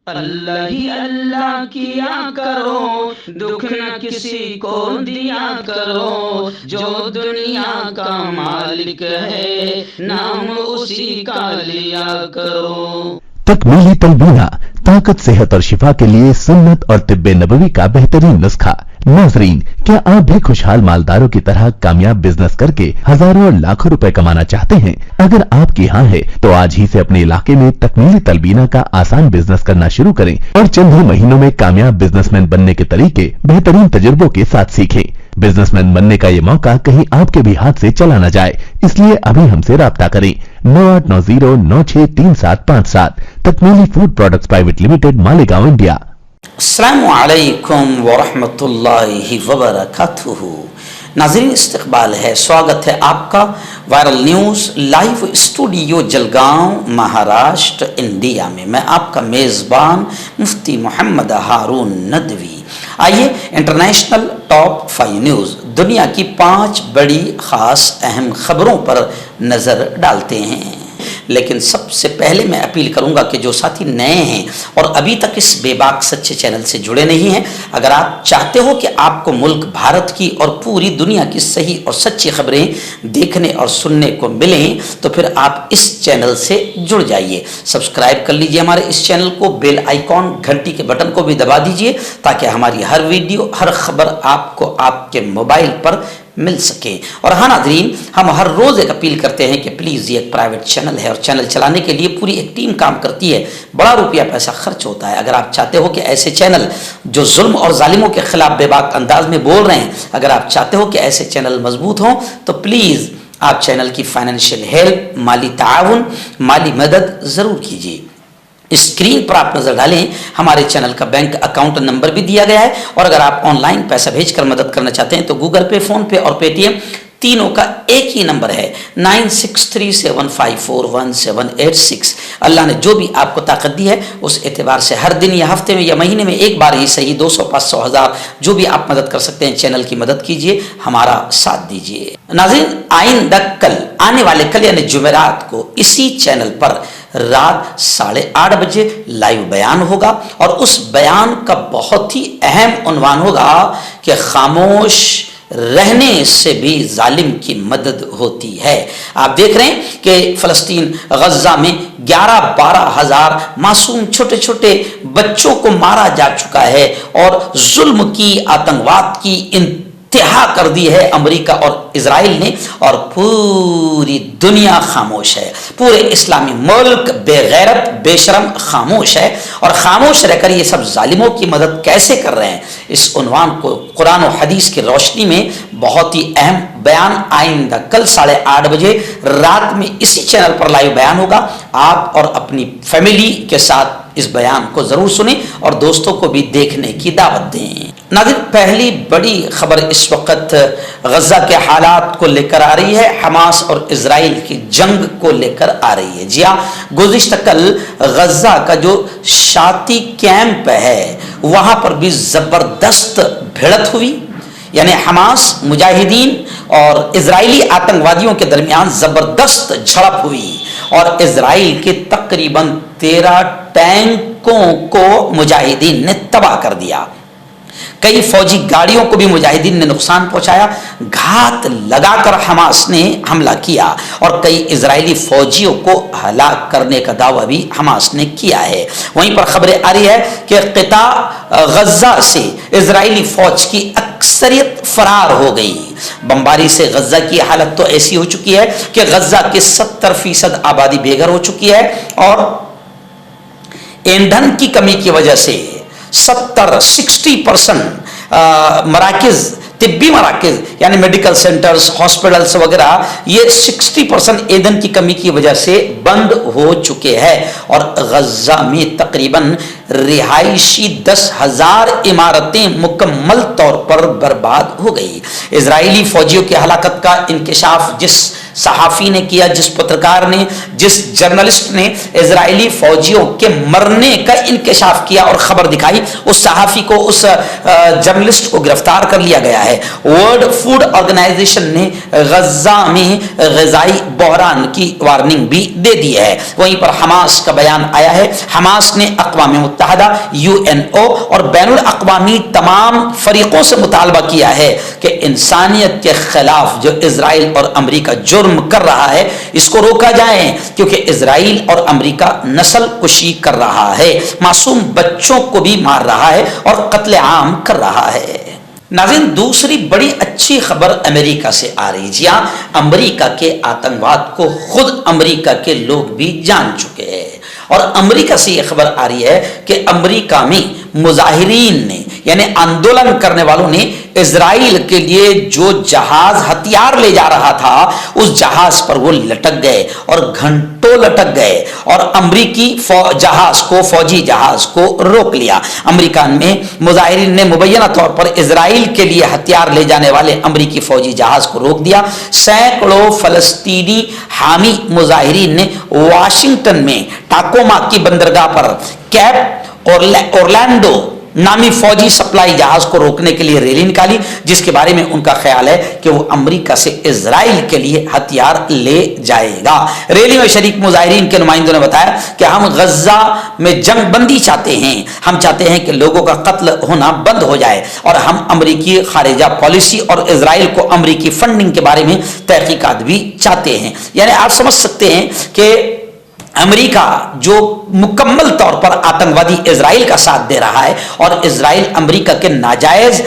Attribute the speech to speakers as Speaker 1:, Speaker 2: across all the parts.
Speaker 1: اللہ ہی اللہ کیا کرو، دکھ نہ کسی کو دیا کرو، جو دنیا کا مالک ہے نام اسی کا لیا کرو۔
Speaker 2: تکمیلی تلبینہ، طاقت، صحت اور شفا کے لیے سنت اور طب نبوی کا بہترین نسخہ۔ ناظرین، کیا آپ بھی خوشحال مالداروں کی طرح کامیاب بزنس کر کے ہزاروں اور لاکھوں روپے کمانا چاہتے ہیں؟ اگر آپ کی ہاں ہے تو آج ہی سے اپنے علاقے میں تکمیلی تلبینہ کا آسان بزنس کرنا شروع کریں اور چند ہی مہینوں میں کامیاب بزنس مین بننے کے طریقے بہترین تجربوں کے ساتھ سیکھیں۔ بزنس مین بننے کا یہ موقع کہیں آپ کے بھی ہاتھ سے چلا نہ جائے، اس لیے ابھی ہم سے رابطہ کریں۔ 9890963757 Takmili food products private limited, Malegaon, India.
Speaker 3: السلام علیکم ورحمۃ اللہ وبرکاتہ۔ ناظرین، استقبال ہے، سواگت ہے آپ کا viral news live studio Jalgaon, Maharashtra, India میں۔ میں آپ کا میزبان مفتی محمد ہارون ندوی۔ آئیے انٹرنیشنل ٹاپ 5 نیوز، دنیا کی 5 بڑی خاص اہم خبروں پر نظر ڈالتے ہیں۔ لیکن سب سے پہلے میں اپیل کروں گا کہ جو ساتھی نئے ہیں اور ابھی تک اس بے باک سچے چینل سے جڑے نہیں ہیں، اگر آپ چاہتے ہو کہ آپ کو ملک بھارت کی اور پوری دنیا کی صحیح اور سچی خبریں دیکھنے اور سننے کو ملیں تو پھر آپ اس چینل سے جڑ جائیے۔ سبسکرائب کر لیجئے ہمارے اس چینل کو، بیل آئیکن گھنٹی کے بٹن کو بھی دبا دیجئے تاکہ ہماری ہر ویڈیو، ہر خبر آپ کو آپ کے موبائل پر مل سکے۔ اور ہاں ناظرین، ہم ہر روز ایک اپیل کرتے ہیں کہ پلیز یہ ایک پرائیویٹ چینل ہے اور چینل چلانے کے لیے پوری ایک ٹیم کام کرتی ہے، بڑا روپیہ پیسہ خرچ ہوتا ہے۔ اگر آپ چاہتے ہو کہ ایسے چینل جو ظلم اور ظالموں کے خلاف بے باک انداز میں بول رہے ہیں، اگر آپ چاہتے ہو کہ ایسے چینل مضبوط ہوں تو پلیز آپ چینل کی فائنینشیل ہیلپ، مالی تعاون، مالی مدد ضرور کیجیے۔ اسکرین پر آپ نظر ڈالیں، ہمارے چینل کا بینک اکاؤنٹ نمبر بھی دیا گیا ہے، اور اگر آپ آن لائن پیسہ بھیج کر مدد کرنا چاہتے ہیں تو گوگل پے، فون پے اور پے ٹی ایم تینوں کا ایک ہی نمبر ہے، 9637541786۔ اللہ نے جو بھی آپ کو طاقت دی ہے اس اعتبار سے ہر دن یا ہفتے میں یا مہینے میں ایک بار ہی صحیح 200، 500، 1000 جو بھی آپ مدد کر سکتے ہیں چینل کی مدد کیجیے، ہمارا ساتھ دیجیے۔ ناظرین، آئندہ کل، آنے والے کل یعنی جمعرات کو اسی چینل پر رات 8:30 بجے لائیو بیان ہوگا، اور اس بیان کا بہت ہی اہم عنوان ہوگا کہ خاموش رہنے سے بھی ظالم کی مدد ہوتی ہے۔ آپ دیکھ رہے ہیں کہ فلسطین غزہ میں 11-12 ہزار معصوم چھوٹے چھوٹے بچوں کو مارا جا چکا ہے، اور ظلم کی، آتنکواد کی انتہا کر دی ہے امریکہ اور اسرائیل نے، اور پوری دنیا خاموش ہے۔ پورے اسلامی ملک بے غیرت، بے شرم خاموش ہے، اور خاموش رہ کر یہ سب ظالموں کی مدد کیسے کر رہے ہیں، اس عنوان کو قرآن و حدیث کی روشنی میں بہت ہی اہم بیان آئندہ کل 8:30 بجے رات میں اسی چینل پر لائیو بیان ہوگا۔ آپ اور اپنی فیملی کے ساتھ اس بیان کو ضرور سنیں اور دوستوں کو بھی دیکھنے کی دعوت دیں۔ ناظرین، پہلی بڑی خبر اس وقت غزہ کے حالات کو لے کر آ رہی ہے، حماس اور اسرائیل کی جنگ کو لے کر آ رہی ہے۔ جی ہاں، گزشتہ کل غزہ کا جو شاتی کیمپ ہے وہاں پر بھی زبردست بھیڑت ہوئی، یعنی حماس مجاہدین اور اسرائیلی آتنکوادیوں کے درمیان زبردست جھڑپ ہوئی، اور اسرائیل کے تقریباً 13 ٹینکوں کو مجاہدین نے تباہ کر دیا۔ کئی فوجی گاڑیوں کو بھی مجاہدین نے نقصان پہنچایا، گھات لگا کر حماس نے حملہ کیا، اور کئی اسرائیلی فوجیوں کو ہلاک کرنے کا دعویٰ بھی حماس نے کیا ہے۔ وہیں پر خبریں آ رہی ہے کہ قطاع غزہ سے اسرائیلی فوج کی اکثریت فرار ہو گئی۔ بمباری سے غزہ کی حالت تو ایسی ہو چکی ہے کہ غزہ کے 70% آبادی بے گھر ہو چکی ہے، اور ایندھن کی کمی کی وجہ سے 60% مراکز، طبی مراکز یعنی میڈیکل سینٹرز، ہاسپٹلز وغیرہ، یہ 60% ایندھن کی کمی کی وجہ سے بند ہو چکے ہیں، اور غزہ میں تقریباً رہائشی 10,000 عمارتیں مکمل طور پر برباد ہو گئی۔ اسرائیلی فوجیوں کی ہلاکت کا انکشاف جس صحافی نے کیا, جس پترکار نے, جس جرنلسٹ نے اسرائیلی فوجیوں کے مرنے کا انکشاف کیا اور خبر دکھائی, اس صحافی کو, اس جرنلسٹ کو گرفتار کر لیا گیا ہے. ورلڈ فوڈ آرگنائزیشن نے غزہ میں غذائی بحران کی وارننگ بھی دے دی ہے. وہیں پر حماس کا بیان آیا ہے. حماس نے اقوام متحدہ, UNO اور بین الاقوامی تمام فریقوں سے مطالبہ کیا ہے کہ انسانیت کے خلاف جو اسرائیل اور امریکہ جرم کر رہا ہے اس کو روکا جائے, کیونکہ اسرائیل اور امریکہ نسل کشی کر رہا ہے, معصوم بچوں کو بھی مار رہا ہے اور قتل عام کر رہا ہے. ناظرین, دوسری بڑی اچھی خبر امریکہ سے آ رہی ہے. جی ہاں, امریکہ کے آتنکواد کو خود امریکہ کے لوگ بھی جان چکے ہیں, اور امریکہ سے یہ خبر آ رہی ہے کہ امریکہ میں مظاہرین نے, یعنی آندولن کرنے والوں نے اسرائیل کے لیے جو جہاز ہتھیار لے جا رہا تھا اس جہاز پر وہ لٹک گئے اور گھنٹوں لٹک گئے, اور امریکی جہاز کو, فوجی جہاز کو روک لیا. امریکہ میں مظاہرین نے مبینہ طور پر اسرائیل کے لیے ہتھیار لے جانے والے امریکی فوجی جہاز کو روک دیا. سینکڑوں فلسطینی حامی مظاہرین نے واشنگٹن میں ٹاکوما کی بندرگاہ پر کیپ اورلینڈو نامی فوجی سپلائی جہاز کو روکنے کے لیے ریلی نکالی, جس کے بارے میں ان کا خیال ہے کہ وہ امریکہ سے اسرائیل کے لیے ہتھیار لے جائے گا. ریلی میں شریک مظاہرین کے نمائندوں نے بتایا کہ ہم غزہ میں جنگ بندی چاہتے ہیں, ہم چاہتے ہیں کہ لوگوں کا قتل ہونا بند ہو جائے, اور ہم امریکی خارجہ پالیسی اور اسرائیل کو امریکی فنڈنگ کے بارے میں تحقیقات بھی چاہتے ہیں. یعنی آپ سمجھ سکتے ہیں کہ امریکہ جو مکمل طور پر آتنکوادی اسرائیل کا ساتھ دے رہا ہے, اور اسرائیل امریکہ کے ناجائز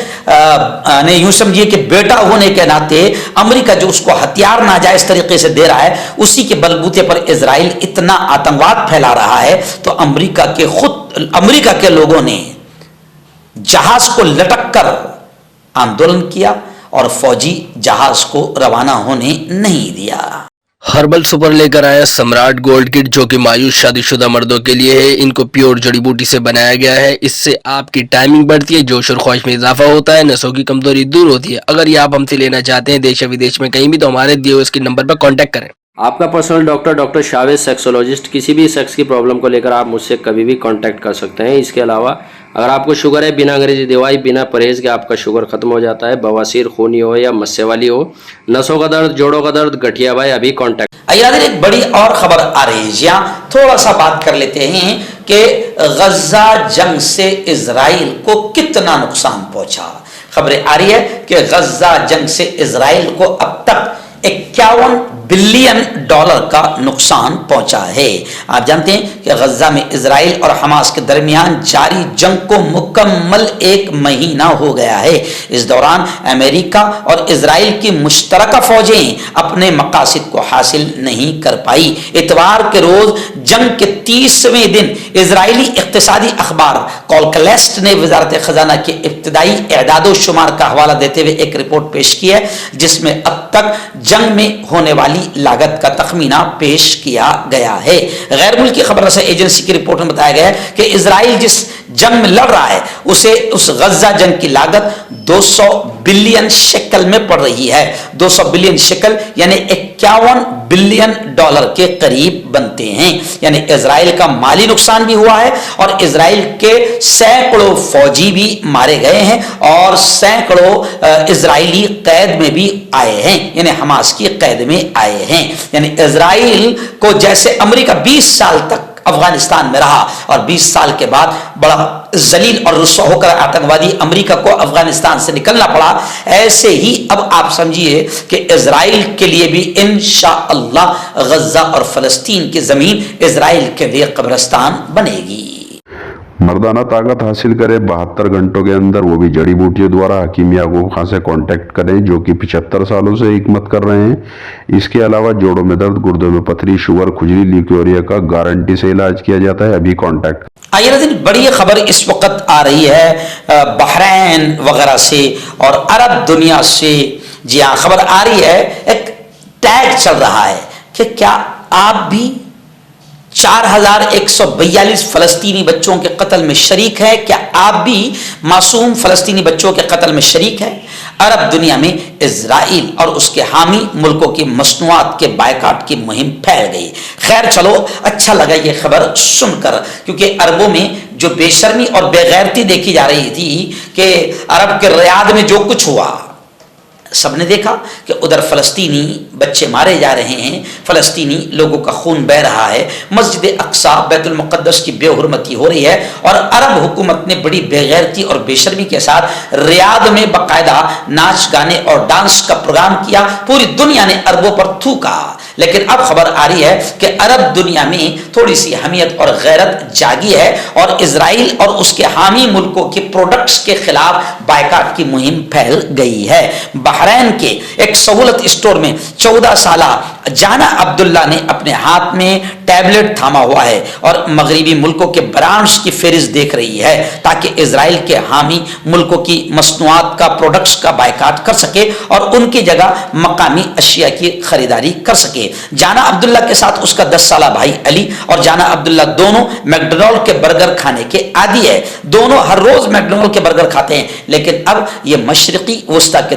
Speaker 3: نے یوں سمجھیے کہ بیٹا ہونے کے ناطے امریکہ جو اس کو ہتھیار ناجائز طریقے سے دے رہا ہے اسی کے بلبوتے پر اسرائیل اتنا آتنکواد پھیلا رہا ہے, تو امریکہ کے لوگوں نے جہاز کو لٹک کر آندولن کیا اور فوجی جہاز کو روانہ ہونے نہیں دیا.
Speaker 4: ہربل سپر لے کر آیا سمراٹ گولڈ کٹ, جو کہ مایوس شادی شدہ مردوں کے لیے ہے. ان کو پیور جڑی بوٹی سے بنایا گیا ہے. اس سے آپ کی ٹائمنگ بڑھتی ہے, جوش اور خواہش میں اضافہ ہوتا ہے, نسوں کی کمزوری دور ہوتی ہے. اگر یہ آپ ہم سے لینا چاہتے ہیں دیش یا ودیش میں کہیں بھی, تو ہمارے دیے ہوئے اس کے نمبر پر کانٹیکٹ کریں.
Speaker 5: آپ کا پرسنل ڈاکٹر شاویز سیکسولوجسٹ, کسی بھی سیکس کی پرابلم کو لے کر آپ مجھ سے کبھی بھی کانٹیکٹ کر سکتے ہیں. اس کے علاوہ اگر آپ کو شوگر ہے, بنا انگریزی دوائی, بنا پرہیز کے آپ کا شوگر ختم ہو جاتا ہے. بواسیر, خونی ہو یا مسے والی ہو, نسوں کا درد, جوڑوں کا درد, گٹھیا بھائی, ابھی کانٹیکٹ.
Speaker 3: ایک بڑی اور خبر آ رہی ہے. یہاں تھوڑا سا بات کر لیتے ہیں کہ غزہ جنگ سے اسرائیل کو کتنا نقصان پہنچا. خبریں آ رہی ہے کہ غزہ جنگ سے اسرائیل کو اب تک $51 بلین کا نقصان پہنچا ہے. آپ جانتے ہیں کہ غزہ میں اسرائیل اور حماس کے درمیان جاری جنگ کو مکمل 1 مہینہ ہو گیا ہے. اس دوران امریکہ اور اسرائیل کی مشترکہ فوجیں اپنے مقاصد کو حاصل نہیں کر پائی. اتوار کے روز جنگ کے 30ویں دن اسرائیلی اقتصادی اخبار کالکلیسٹ نے وزارت خزانہ کے ابتدائی اعداد و شمار کا حوالہ دیتے ہوئے ایک رپورٹ پیش کی ہے, جس میں اب تک جنگ میں ہونے والی لاگت کا تخمینہ پیش کیا گیا ہے. غیر ملکی خبر رساں ایجنسی کی رپورٹ میں بتایا گیا ہے کہ اسرائیل جس جنگ میں لڑ رہا ہے اسے اس غزہ جنگ کی لاگت 200 بلین شکل میں پڑ رہی ہے. 200 بلین شکل یعنی $51 بلین کے قریب بنتے ہیں. یعنی اسرائیل کا مالی نقصان بھی ہوا ہے, اور اسرائیل کے سینکڑوں فوجی بھی مارے گئے ہیں, اور سینکڑوں اسرائیلی قید میں بھی آئے ہیں, یعنی حماس کی قید میں آئے ہیں. یعنی اسرائیل کو جیسے امریکہ 20 سال تک افغانستان میں رہا اور 20 سال کے بعد بڑا ذلیل اور رسوا ہو کر آتنکوادی امریکہ کو افغانستان سے نکلنا پڑا, ایسے ہی اب آپ سمجھیے کہ اسرائیل کے لیے بھی انشاءاللہ غزہ اور فلسطین کی زمین اسرائیل کے لیے قبرستان بنے گی.
Speaker 6: مردانہ طاقت حاصل کرے 72 گھنٹوں کے اندر, وہ بھی جڑی بوٹیوں دوارا. حکیم یعقوب خان سے کانٹیکٹ کریں جو کہ 75 سالوں سے حکمت کر رہے ہیں. اس کے علاوہ جوڑوں میں درد, گردوں میں پتھری, شوگر, کھجلی, لیکوریا کا گارنٹی سے علاج کیا جاتا ہے. ابھی کانٹیکٹ.
Speaker 3: آئیے ناظرین, بڑی خبر اس وقت آ رہی ہے بحرین وغیرہ سے اور عرب دنیا سے. جی ہاں, خبر آ رہی ہے, ایک ٹیگ چل رہا ہے کہ کیا آپ بھی 4142 فلسطینی بچوں کے قتل میں شریک ہے؟ کیا آپ بھی معصوم فلسطینی بچوں کے قتل میں شریک ہے؟ عرب دنیا میں اسرائیل اور اس کے حامی ملکوں کی مصنوعات کے بائیکاٹ کی مہم پھیل گئی. خیر چلو اچھا لگا یہ خبر سن کر, کیونکہ عربوں میں جو بے شرمی اور بے غیرتی دیکھی جا رہی تھی کہ عرب کے ریاض میں جو کچھ ہوا, سب نے دیکھا کہ ادھر فلسطینی بچے مارے جا رہے ہیں, فلسطینی لوگوں کا خون بہ رہا ہے, مسجد اقصی بیت المقدس کی بے حرمتی ہو رہی ہے, اور عرب حکومت نے بڑی بے غیرتی اور بے شرمی کے ساتھ ریاض میں باقاعدہ ناچ گانے اور ڈانس کا پروگرام کیا. پوری دنیا نے عربوں پر تھوکا. لیکن اب خبر آ رہی ہے کہ عرب دنیا میں تھوڑی سی حمیت اور غیرت جاگی ہے, اور اسرائیل اور اس کے حامی ملکوں کے پروڈکٹس کے خلاف بائیکاٹ کی مہم پھیل گئی ہے. بحرین کے ایک سہولت اسٹور میں 14 سالہ جانا عبداللہ نے اپنے ہاتھ میں ٹیبلٹ تھاما ہوا ہے اور مغربی ملکوں کے برانڈز کی فہرست دیکھ رہی ہے تاکہ اسرائیل کے حامی ملکوں کی مصنوعات کا پروڈکٹس کا بائیکاٹ کر سکے اور ان کی جگہ مقامی اشیاء کی خریداری کر سکے. جانا عبداللہ کے ساتھ اس کا 10 سالہ بھائی علی اور جانا عبداللہ دونوں میکڈونلڈ کے برگر کھانے کے عادی ہے. دونوں ہر روز میکڈونلڈ کے برگر کھاتے ہیں, لیکن اب یہ مشرقی وسطی کے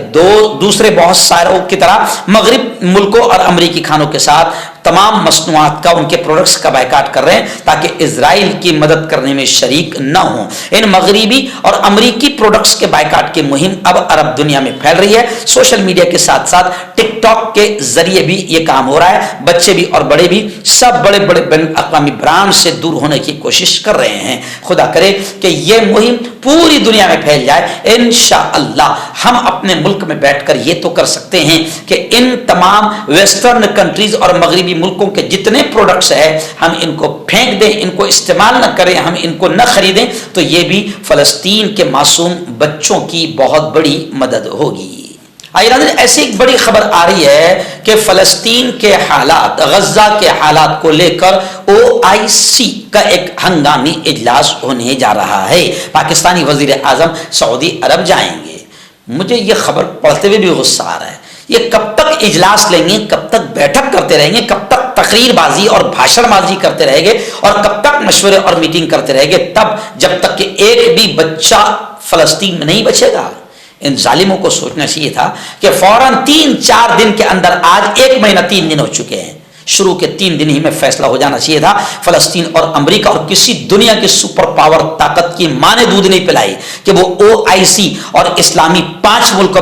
Speaker 3: دوسرے بہت ساروں کی طرح مغرب ملکوں اور امریکی کھانوں کے ساتھ تمام مصنوعات کا, ان کے پروڈکٹس کا بائیکاٹ کر رہے ہیں تاکہ اسرائیل کی مدد کرنے میں شریک نہ ہوں. ان مغربی اور امریکی پروڈکٹس کے بائیکاٹ کی مہم اب عرب دنیا میں پھیل رہی ہے. سوشل میڈیا کے ساتھ ساتھ ٹک ٹاک کے ذریعے بھی یہ کام ہو رہا ہے. بچے بھی اور بڑے بھی سب بڑے بڑے بین الاقوامی برانڈ سے دور ہونے کی کوشش کر رہے ہیں. خدا کرے کہ یہ مہم پوری دنیا میں پھیل جائے. انشاءاللہ ہم اپنے ملک میں بیٹھ کر یہ تو کر سکتے ہیں کہ ان تمام ویسٹرن کنٹریز اور مغربی ملکوں کے جتنے پروڈکٹس ہیں ہم ان کو پھینک دیں, ان کو استعمال نہ کریں, ہم ان کو نہ خریدیں, تو یہ بھی فلسطین کے معصوم بچوں کی بہت بڑی مدد ہوگی. ایسی ایک بڑی خبر آ رہی ہے کہ فلسطین کے حالات, غزہ کے حالات کو لے کر OIC کا ایک ہنگامی اجلاس ہونے جا رہا ہے. پاکستانی وزیر اعظم سعودی عرب جائیں گے. مجھے یہ خبر پڑھتے ہوئے بھی غصہ آ رہا ہے. یہ کب تک اجلاس لیں گے, کب تک بیٹھک کرتے رہیں گے, کب تک تقریر بازی اور بھاشن بازی کرتے رہیں گے, اور کب تک مشورے اور میٹنگ کرتے رہیں گے, تب جب تک کہ ایک بھی بچہ فلسطین میں نہیں بچے گا. ان ظالموں کو سوچنا چاہیے تھا کہ فوراً 3-4 دن کے اندر, آج 1 مہینہ 3 دن ہو چکے ہیں, شروع کے 3 دن ہی میں فیصلہ ہو جانا چاہیے تھا. فلسطین اور امریکہ اور کسی دنیا کی سپر پاور طاقت کی ماں نے دودھ نہیں پلائی کہ وہ OIC اور اسلامی 5 ملک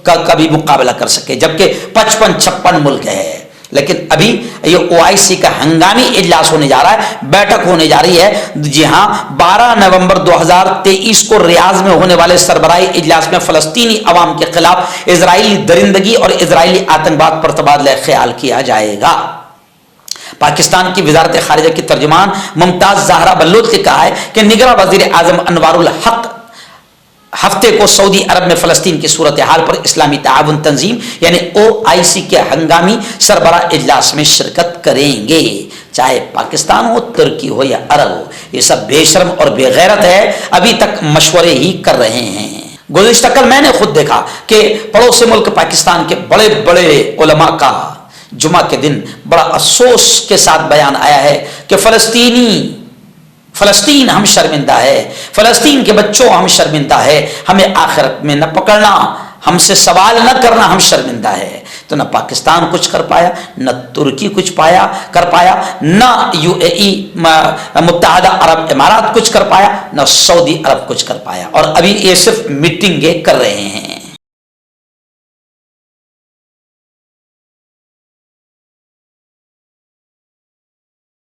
Speaker 3: کا بھی مقابلہ کر سکے, جبکہ 55-56 ملک ہے. لیکن ابھی یہ OIC کا ہنگامی اجلاس ہونے جا رہا ہے, بیٹھک ہونے جا رہی ہے. جی ہاں, 12 نومبر 2023 کو ریاض میں ہونے والے سربراہی اجلاس میں فلسطینی عوام کے خلاف اسرائیلی درندگی اور اسرائیلی آتنکواد پر تبادلہ خیال کیا جائے گا. پاکستان کی وزارت خارجہ کی ترجمان ممتاز زہرا بلوچ نے کہا ہے کہ نگراں وزیر اعظم انوار الحق ہفتے کو سعودی عرب میں فلسطین کی صورتحال پر اسلامی تعاون تنظیم یعنی OIC کے ہنگامی سربراہ اجلاس میں شرکت کریں گے. چاہے پاکستان ہو, ترکی ہو یا عرب ہو, یہ سب بے شرم اور بے غیرت ہے, ابھی تک مشورے ہی کر رہے ہیں. گزشتہ کل میں نے خود دیکھا کہ پڑوسی ملک پاکستان کے بڑے بڑے علماء کا جمعہ کے دن بڑا افسوس کے ساتھ بیان آیا ہے کہ فلسطین ہم شرمندہ ہے, فلسطین کے بچوں ہم شرمندہ ہے, ہمیں آخرت میں نہ پکڑنا, ہم سے سوال نہ کرنا, ہم شرمندہ ہے. تو نہ پاکستان کچھ کر پایا, نہ ترکی کچھ کر پایا, نہ UAE متحدہ عرب امارات کچھ کر پایا, نہ سعودی عرب کچھ کر پایا, اور ابھی یہ صرف میٹنگیں کر رہے ہیں.